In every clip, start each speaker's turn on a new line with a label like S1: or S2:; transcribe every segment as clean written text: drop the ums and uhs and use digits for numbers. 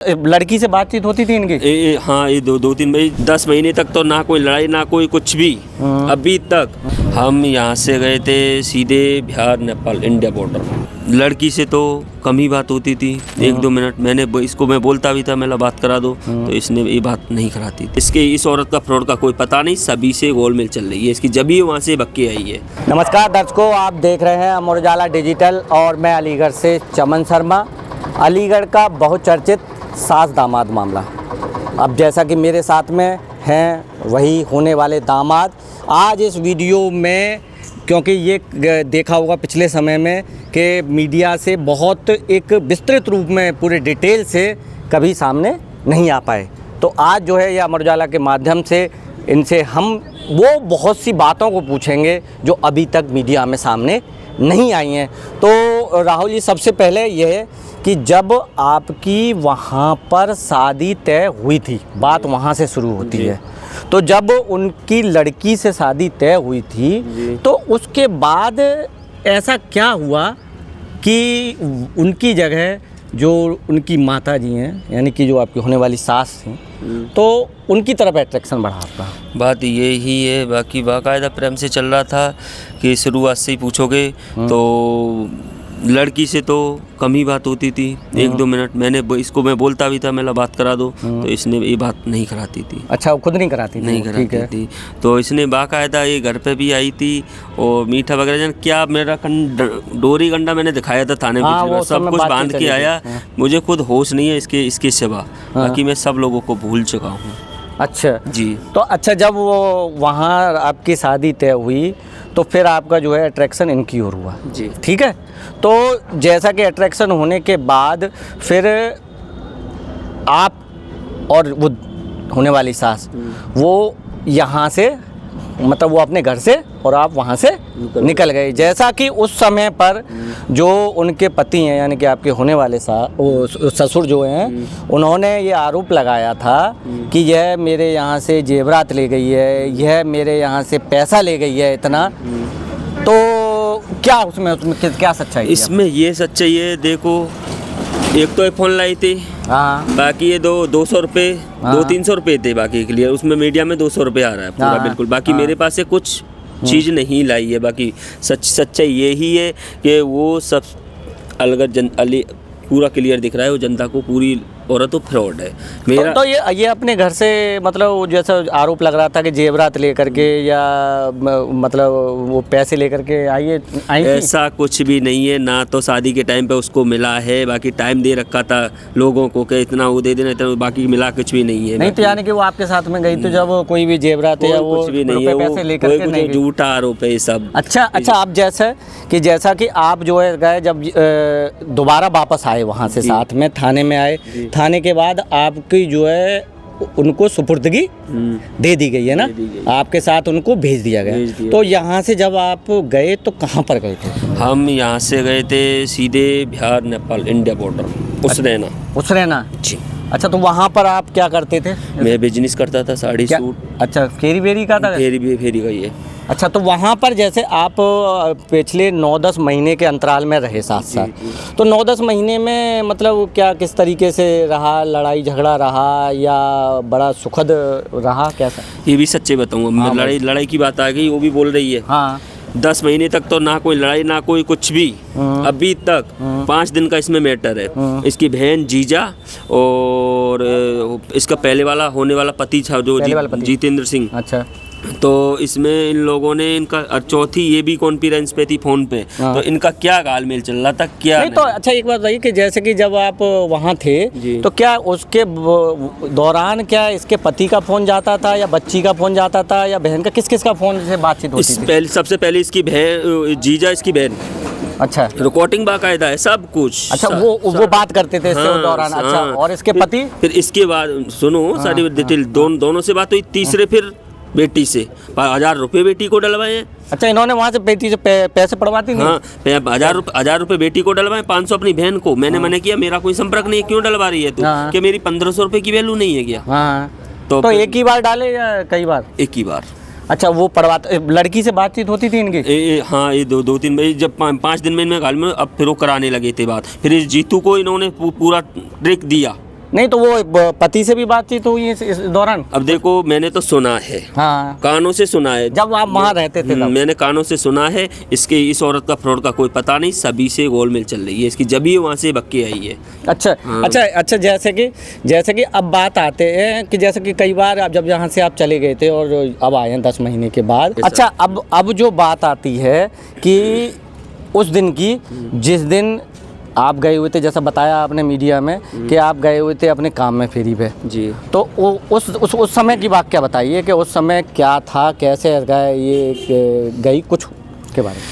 S1: लड़की से बातचीत होती थी इनकी?
S2: हाँ, ये दो तीन महीने 10 महीने तक तो ना कोई लड़ाई ना कोई कुछ भी। अभी तक हम यहाँ से गए थे सीधे बिहार नेपाल इंडिया बॉर्डर। लड़की से तो कम ही बात होती थी, 1-2 मिनट। मैंने इसको मैं बोलता भी था, मैं बात करा दो, तो इसने ये बात नहीं कराती। इस औरत का फ्रॉड का कोई पता नहीं, सभी से गोलमेल चल रही है इसकी, जब भी वहाँ से भक्के आई है।
S1: नमस्कार दर्शकों, आप देख रहे हैं अमर उजाला डिजिटल और मैं अलीगढ़ से चमन शर्मा। अलीगढ़ का बहुचर्चित सास दामाद मामला। अब जैसा कि मेरे साथ में हैं वही होने वाले दामाद, आज इस वीडियो में, क्योंकि ये देखा होगा पिछले समय में कि मीडिया से बहुत एक विस्तृत रूप में पूरे डिटेल से कभी सामने नहीं आ पाए, तो आज जो है ये अमर उजाला के माध्यम से इनसे हम वो बहुत सी बातों को पूछेंगे जो अभी तक मीडिया में सामने नहीं आई हैं। तो राहुल जी, सबसे पहले ये है कि जब आपकी वहाँ पर शादी तय हुई थी, बात वहाँ से शुरू होती है, तो जब उनकी लड़की से शादी तय हुई थी तो उसके बाद ऐसा क्या हुआ कि उनकी जगह जो उनकी माता जी हैं, यानी कि जो आपकी होने वाली सास थी, तो उनकी तरफ अट्रैक्शन बढ़ा आपका?
S2: बात यही है, बाकी बाकायदा प्रेम से चल रहा था कि शुरुआत से ही पूछोगे तो लड़की से तो कम ही बात होती थी, 1-2 मिनट। मैंने इसको मैं बोलता भी था, मैं बात करा दो, तो इसने ये बात नहीं कराती थी।
S1: अच्छा, वो खुद नहीं कराती थी?
S2: नहीं कराती थी। तो इसने बाकायदा ये घर पे भी आई थी और मीठा वगैरह क्या मेरा डोरी गंडा मैंने दिखाया था थाने में, सब कुछ बांध के आया। मुझे खुद होश नहीं है इसके सिवा, बाकी मैं सब लोगों को भूल चुका हूँ।
S1: अच्छा
S2: जी।
S1: तो अच्छा, जब वो वहाँ आपकी शादी तय हुई तो फिर आपका जो है अट्रैक्शन इनकी ओर हुआ
S2: जी,
S1: ठीक है। तो जैसा कि अट्रैक्शन होने के बाद फिर आप और वो होने वाली सास वो यहाँ से, मतलब वो अपने घर से और आप वहाँ से निकल गए। जैसा कि उस समय पर जो उनके पति हैं, यानी कि आपके होने वाले ससुर जो हैं, उन्होंने ये आरोप लगाया था कि यह मेरे यहाँ से जेवरात ले गई है, यह मेरे यहाँ से पैसा ले गई है इतना। तो क्या उसमें क्या सच्चाई है?
S2: इसमें ये सच्चाई है, देखो, एक तो फ़ोन लाई थी,
S1: हाँ,
S2: बाकी ये 200 रुपये, 200-300 रुपये थे बाकी के लिए। उसमें मीडिया में 200 रुपये आ रहा है पूरा, बिल्कुल। बाकी मेरे पास से कुछ चीज़ नहीं लाई है। बाकी सच्चाई यही है कि वो सब अलग पूरा क्लियर दिख रहा है, वो जनता को पूरी औरत तो फ्रॉड है मेरा।
S1: तो ये अपने घर से, मतलब जैसा आरोप लग रहा था कि जेवरात लेकर के या मतलब वो पैसे लेकर के आई
S2: ऐसा कुछ भी नहीं है ना। तो शादी के टाइम पे उसको मिला है, बाकी टाइम दे रखा था लोगों को कि इतना वो दे देना, इतना, बाकी मिला कुछ भी नहीं है।
S1: नहीं तो यानी कि वो आपके साथ में गई तो जब कोई भी जेवरात या वो
S2: कुछ भी नहीं है,
S1: पैसे लेकर के नहीं?
S2: झूठा आरोप है ये सब।
S1: अच्छा, आप जैसा कि आप जो है गए, जब दोबारा वापस आए वहाँ से, साथ में थाने में आए, थाने के बाद आपकी जो है उनको सुपुर्दगी दे दी गई है ना, आपके साथ उनको भेज दिया गया। तो यहाँ से जब आप गए तो कहाँ पर गए थे?
S2: हम यहाँ से गए थे सीधे बिहार नेपाल इंडिया बॉर्डर, उसरैना जी।
S1: अच्छा, तो वहाँ पर आप क्या करते थे?
S2: मैं बिजनेस करता था, साड़ी सूट।
S1: अच्छा, फेरी बेरी का था?
S2: फेरी गई है।
S1: अच्छा, तो वहाँ पर जैसे आप पिछले 9-10 महीने के अंतराल में रहे साथ, तो 9-10 महीने में मतलब क्या किस तरीके से रहा? लड़ाई झगड़ा रहा या बड़ा सुखद रहा, कैसा?
S2: ये भी सच्चे बताऊँगा। लड़ाई की बात आ गई, वो भी बोल रही है।
S1: हाँ,
S2: 10 महीने तक तो ना कोई लड़ाई ना कोई कुछ भी। अभी तक 5 दिन का इसमें मैटर है। इसकी बहन जीजा और इसका पहले वाला होने वाला पति था जो जितेंद्र सिंह।
S1: अच्छा,
S2: तो इसमें इन लोगों ने इनका चौथी ये भी कॉन्फ्रेंस पे थी फ़ोन पे, तो इनका क्या गालमेल चल रहा था क्या नहीं।
S1: तो अच्छा, एक बात बताइए कि जैसे कि जब आप वहाँ थे तो क्या उसके दौरान क्या इसके पति का फ़ोन जाता था या बच्ची का फ़ोन जाता था या बहन का, किस का फ़ोन से बातचीत होती थी?
S2: सबसे पहले इसकी बहन, जीजा इसकी बहन। अच्छा, रिकॉर्डिंग बाकायदा है, सब कुछ।
S1: अच्छा, वो बात करते थे इसके दौरान। अच्छा, और इसके पति? फिर
S2: इसके बाद सुनो सारी डिटेल, दोनों से बात हुई। तीसरे फिर बेटी से 1000 रुपये बेटी को डलवाए हैं।
S1: अच्छा, इन्होंने वहाँ से बेटी से पैसे पड़वाती नहीं?
S2: हाँ, 1000 रुपये बेटी को डलवाए, 500 अपनी बहन को। मैंने मना किया, मेरा कोई संपर्क नहीं है, क्यों डलवा रही है तू? कि मेरी 1500 रुपये की वैल्यू नहीं है क्या?
S1: तो एक ही बार डाले या कई बार?
S2: एक ही बार।
S1: अच्छा, वो पढ़वाते, लड़की से बातचीत होती थी इनकी?
S2: हाँ, ये 2-3 महीने, जब 5 दिन में अब फिर वो कराने लगे थे बात। फिर इस जीतू को इन्होंने पूरा ट्रिक दिया
S1: नहीं तो वो पति से भी बातचीत हुई इस दौरान?
S2: अब देखो, मैंने तो सुना है,
S1: हाँ,
S2: कानों से सुना है,
S1: जब आप वहाँ रहते थे तब?
S2: मैंने कानों से सुना है। इस औरत का फ्रॉड का कोई पता नहीं, सभी से गोलमेल चल रही है इसकी, जब ही वहाँ से बक्के आई है।
S1: अच्छा,
S2: हाँ।
S1: अच्छा, जैसे कि अब बात आते हैं कि जैसे कि कई बार आप जब यहाँ से आप चले गए थे और अब आए हैं 10 महीने के बाद। अच्छा, अब जो बात आती है कि उस दिन की, जिस दिन आप गए हुए थे, जैसा बताया आपने मीडिया में कि आप गए हुए थे अपने काम में फेरी पे
S2: जी,
S1: तो उस समय की बात क्या बताइए कि उस समय क्या था, कैसे गए, ये गई कुछ के बारे में?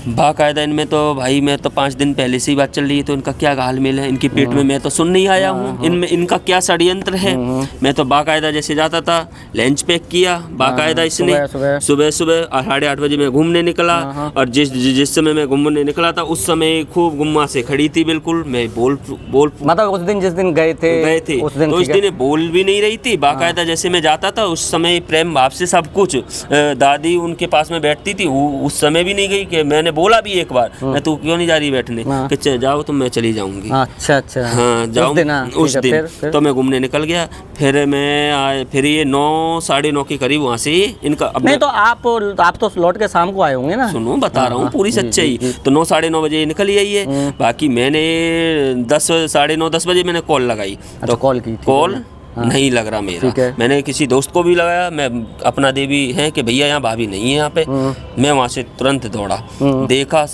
S2: बाकायदा इनमें तो भाई, मैं तो 5 दिन पहले से ही बात चल रही है, तो इनका क्या हालमेल है इनकी पेट में, मैं तो सुन नहीं आया हूँ। इनमें इनका क्या षड्यंत्र है। मैं तो बाकायदा जैसे जाता था, लंच पैक किया बाकायदा इसने, सुबह 8:30 बजे मैं घूमने निकला, और जिस समय मैं घूमने निकला था उस समय खूब गुम्मा से खड़ी थी, बिल्कुल मैं बोल
S1: मतलब उस दिन जिस दिन गए थे
S2: उस दिन, तो इस दिन बोल भी नहीं रही थी बाकायदा। जैसे मैं जाता था उस समय प्रेम भाव से सब कुछ, दादी उनके पास में बैठती थी, उस समय भी नहीं गई कि मैंने बोला भी एक बार, मैं तू क्यों नहीं जा रही बैठने, कि जाओ तुम, मैं चली जाऊंगी।
S1: अच्छा,
S2: हाँ, जाओ उस दिन
S1: फिर?
S2: तो मैं घूमने निकल गया। फिर ये 9 साढ़े 9 के करीब वहाँ से इनका
S1: नहीं तो आप तो लौट के शाम को आए होंगे ना?
S2: सुनो, बता रहा हूँ पूरी सच्चाई। तो 9 साढ़े 9 बजे निकल आई है। बाकी मैंने 10 साढ़े 9 10 बजे मैंने कॉल लगाई, तो
S1: कॉल की
S2: कॉल नहीं लग रहा मेरा। मैंने किसी दोस्त को भी लगाया, मैं अपना देवी है कि भैया यहाँ भाभी नहीं है यहाँ पे। मैं वहाँ से तुरंत दौड़ा, देखा,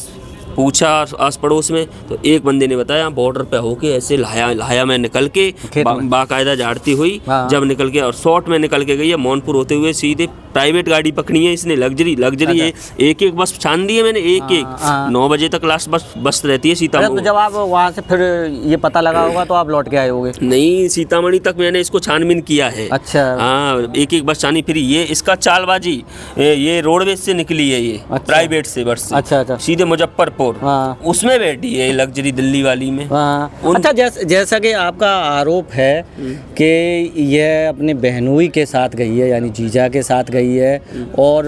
S2: पूछा आस पड़ोस में, तो एक बंदे ने बताया बॉर्डर पे होके ऐसे लाया मैं निकल के बाकायदा झाड़ती हुई। जब निकल के और शॉर्ट में निकल के गई है, मोहनपुर होते हुए सीधे प्राइवेट गाड़ी पकड़ी है इसने, लग्जरी है। एक बस छान दी है मैंने, एक 9 बजे तक लास्ट बस रहती है सीतामढ़ी।
S1: तो जब आप वहाँ से फिर ये पता लगा होगा तो आप लौट के आए होंगे?
S2: नहीं, सीतामढ़ी तक मैंने इसको छानबीन किया है।
S1: अच्छा,
S2: हाँ, एक बस छानी, फिर ये इसका चालबाजी, ये रोडवेज से निकली है, ये प्राइवेट से बस से।
S1: अच्छा, सीधे
S2: मुजफ्फरपुर, उसमें बैठी है लग्जरी दिल्ली वाली में।
S1: अच्छा, जैसा कि आपका आरोप है कि यह अपने बहनोई के साथ गई है, यानी जीजा के साथ गई है, और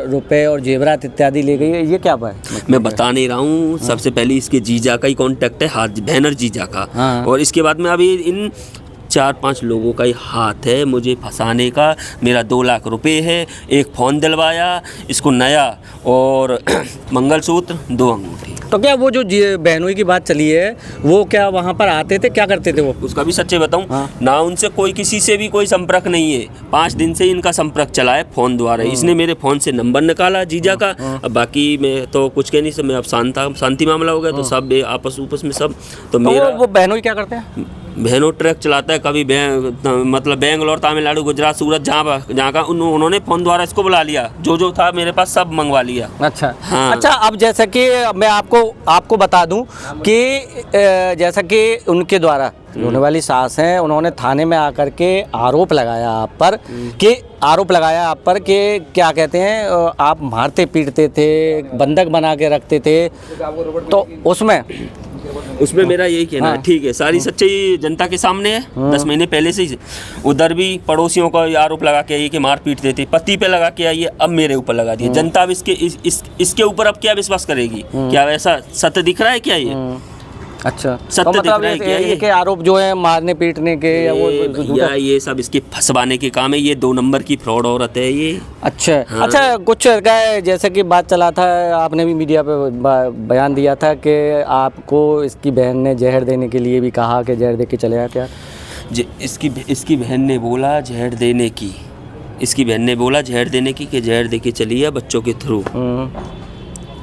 S1: रुपए और जेवरात इत्यादि ले गई है, ये क्या बात है?
S2: मैं बता नहीं रहा हूँ। सबसे पहले इसके जीजा का ही कांटेक्ट है, हाथ बैनर जीजा का, और इसके बाद में अभी इन 4-5 लोगों का ही हाथ है मुझे फंसाने का। मेरा 2 लाख रुपए है, एक फ़ोन दिलवाया इसको नया, और मंगलसूत्र, 2 अंगूठी।
S1: तो क्या वो जो बहनोई की बात चली है, वो क्या वहाँ पर आते थे, क्या करते थे वो?
S2: उसका भी सच्चे बताऊं, ना उनसे कोई किसी से भी कोई संपर्क नहीं है। 5 दिन से इनका संपर्क चला है फ़ोन द्वारा। इसने मेरे फ़ोन से नंबर निकाला जीजा का। अब बाकी मैं तो कुछ कह नहीं सब, मैं अब शांति मामला हो गया, तो सब आपस में सब। तो मेरा
S1: वो बहनोई क्या करते हैं?
S2: बहनों ट्रक चलाता है, कभी मतलब बेंगलोर, तमिलनाडु, गुजरात, सूरत, जहाँ का उन्होंने फ़ोन द्वारा इसको बुला लिया, जो था मेरे पास सब मंगवा लिया।
S1: अच्छा,
S2: हाँ।
S1: अच्छा, अब जैसा कि मैं आपको बता दूं कि जैसा कि उनके द्वारा होने वाली सास हैं, उन्होंने थाने में आकर के आरोप लगाया आप पर कि क्या कहते हैं, आप मारते पीटते थे, बंधक बना के रखते थे, तो उसमें
S2: मेरा यही कहना है। ठीक है, सारी सच्चाई जनता के सामने है। 10 महीने पहले से ही उधर भी पड़ोसियों का आरोप लगा के आई कि मार पीट देते, पति पे लगा के आई है, अब मेरे ऊपर लगा दिया। जनता अब इसके ऊपर अब क्या विश्वास करेगी? क्या वैसा सत्य दिख रहा है क्या ये?
S1: अच्छा,
S2: सत्य
S1: तो मतलब
S2: दिख रहा है
S1: ये के आरोप जो है मारने पीटने के, या वो
S2: ये सब इसके फंसवाने के काम है। ये 2 नंबर की फ्रॉड औरत है ये।
S1: अच्छा, हाँ। अच्छा, कुछ जैसे कि बात चला था, आपने भी मीडिया पे बयान दिया था कि आपको इसकी बहन ने जहर देने के लिए भी कहा कि जहर दे के चले आया। क्या
S2: इसकी बहन ने बोला जहर देने की, कि जहर दे के चली है बच्चों के थ्रू।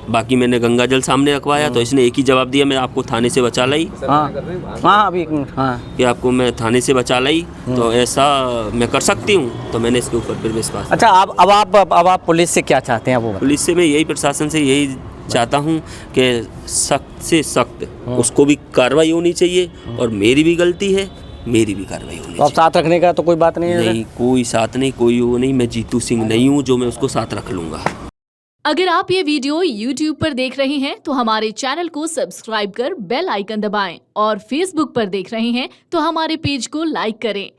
S2: बाकी मैंने गंगा जल सामने रखवाया, तो इसने एक ही जवाब दिया, मैं आपको थाने से बचा लाई।
S1: अभी
S2: कि आपको मैं थाने से बचा लाई, तो ऐसा मैं कर सकती हूँ, तो मैंने इसके ऊपर फिर विश्वास।
S1: अच्छा, अब आप पुलिस से क्या चाहते हैं? वो
S2: पुलिस से मैं यही, प्रशासन से यही चाहता हूँ कि सख्त से सख्त उसको भी कार्रवाई होनी चाहिए, और मेरी भी गलती है, मेरी भी कार्रवाई होनी चाहिए।
S1: अब साथ रखने का तो कोई बात नहीं है?
S2: नहीं, कोई साथ नहीं, कोई वो नहीं। मैं जीतू सिंह नहीं हूँ जो मैं उसको साथ रख लूँगा।
S3: अगर आप ये वीडियो YouTube पर देख रहे हैं तो हमारे चैनल को सब्सक्राइब कर बेल आइकन दबाएं, और Facebook पर देख रहे हैं तो हमारे पेज को लाइक करें।